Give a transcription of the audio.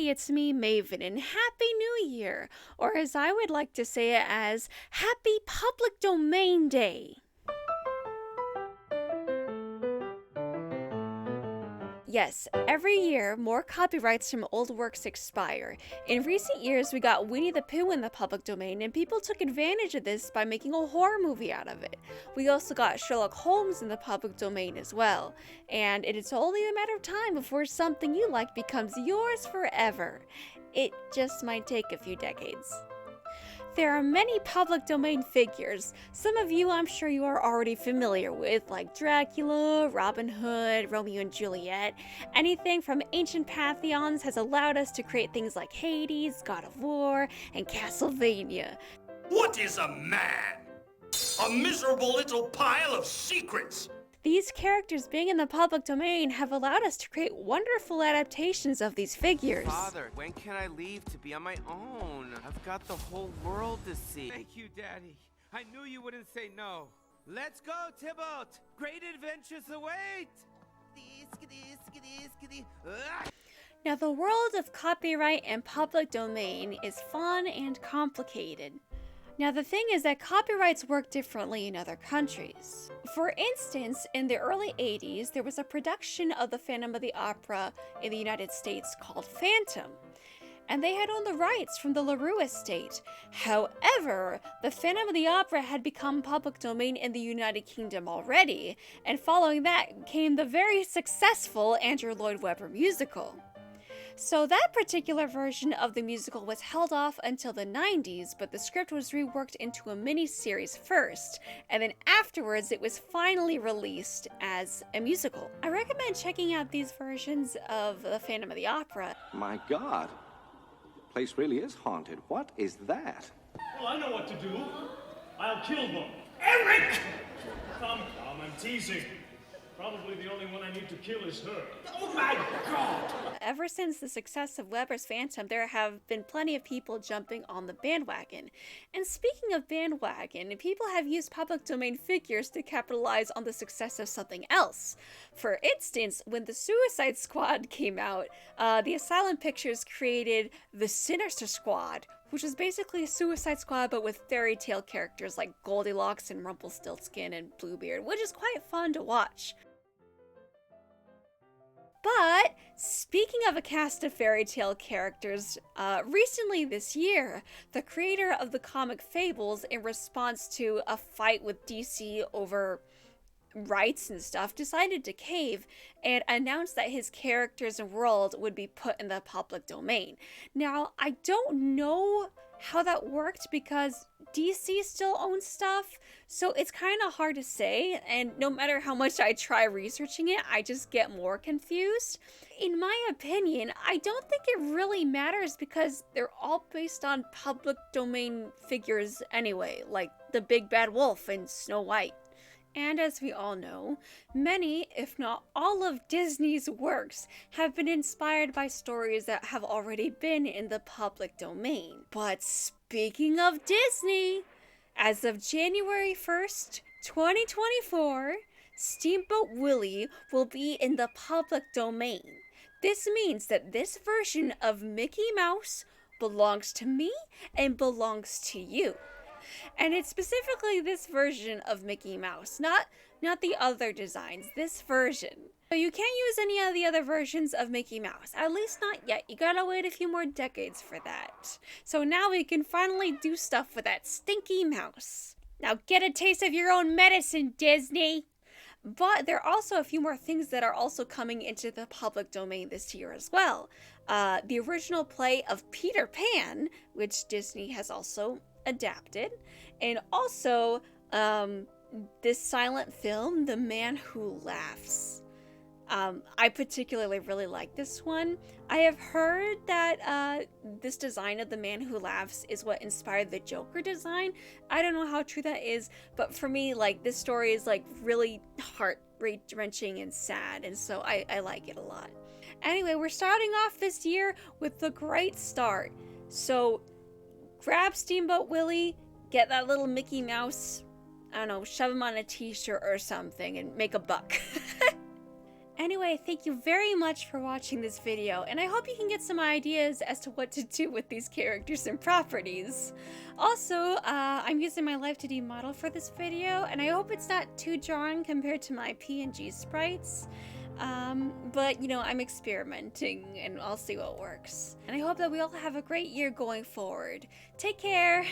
Hey, it's me, Maven, and Happy New Year! Or as I would like to say it as, Happy Public Domain Day! Yes, every year, more copyrights from old works expire. In recent years, we got Winnie the Pooh in the public domain, and people took advantage of this by making a horror movie out of it. We also got Sherlock Holmes in the public domain as well, and it is only a matter of time before something you like becomes yours forever. It just might take a few decades. There are many public domain figures. Some of you I'm sure you are already familiar with, like Dracula, Robin Hood, Romeo and Juliet. Anything from ancient pantheons has allowed us to create things like Hades, God of War, and Castlevania. What is a man? A miserable little pile of secrets! These characters being in the public domain have allowed us to create wonderful adaptations of these figures. Father, when can I leave to be on my own? I've got the whole world to see. Thank you, Daddy. I knew you wouldn't say no. Let's go, Tybalt! Great adventures await! Now, the world of copyright and public domain is fun and complicated. Now, the thing is that copyrights work differently in other countries. For instance, in the early 80s, there was a production of the Phantom of the Opera in the United States called Phantom, and they had owned the rights from the LaRue estate. However, the Phantom of the Opera had become public domain in the United Kingdom already, and following that came the very successful Andrew Lloyd Webber musical. So that particular version of the musical was held off until the 90s, but the script was reworked into a mini-series first, and then afterwards it was finally released as a musical. I recommend checking out these versions of The Phantom of the Opera. My God, the place really is haunted. What is that? Well, I know what to do. I'll kill them. Eric! Come, I'm teasing. Probably the only one I need to kill is her. Oh my God! Ever since the success of Webber's Phantom, there have been plenty of people jumping on the bandwagon. And speaking of bandwagon, people have used public domain figures to capitalize on the success of something else. For instance, when the Suicide Squad came out, the Asylum Pictures created the Sinister Squad, which is basically a Suicide Squad but with fairy tale characters like Goldilocks and Rumpelstiltskin and Bluebeard, which is quite fun to watch. But, speaking of a cast of fairy tale characters, recently this year, the creator of the comic Fables, in response to a fight with DC over rights and stuff, decided to cave and announced that his characters and world would be put in the public domain. Now, I don't know how that worked because DC still owns stuff, so it's kind of hard to say, and no matter how much I try researching it, I just get more confused. In my opinion, I don't think it really matters because they're all based on public domain figures anyway, like the Big Bad Wolf and Snow White. And as we all know, many, if not all of Disney's works have been inspired by stories that have already been in the public domain. But speaking of Disney, as of January 1st, 2024, Steamboat Willie will be in the public domain. This means that this version of Mickey Mouse belongs to me and belongs to you. And it's specifically this version of Mickey Mouse, not the other designs, this version. So you can't use any of the other versions of Mickey Mouse, at least not yet. You gotta wait a few more decades for that. So now we can finally do stuff with that stinky mouse. Now get a taste of your own medicine, Disney! But there are also a few more things that are also coming into the public domain this year as well. The original play of Peter Pan, which Disney has also adapted, and also this silent film, The Man Who Laughs. I particularly really like this one. I have heard that this design of The Man Who Laughs is what inspired the Joker design. I don't know how true that is, but for me, like, this story is like really heart-wrenching and sad, and so I like it a lot. Anyway, we're starting off this year with a great start. So grab Steamboat Willie, get that little Mickey Mouse, I don't know, shove him on a t-shirt or something and make a buck. Anyway, thank you very much for watching this video, and I hope you can get some ideas as to what to do with these characters and properties. Also, I'm using my Live 2D model for this video, and I hope it's not too jarring compared to my PNG sprites. But, you know, I'm experimenting, and I'll see what works. And I hope that we all have a great year going forward. Take care!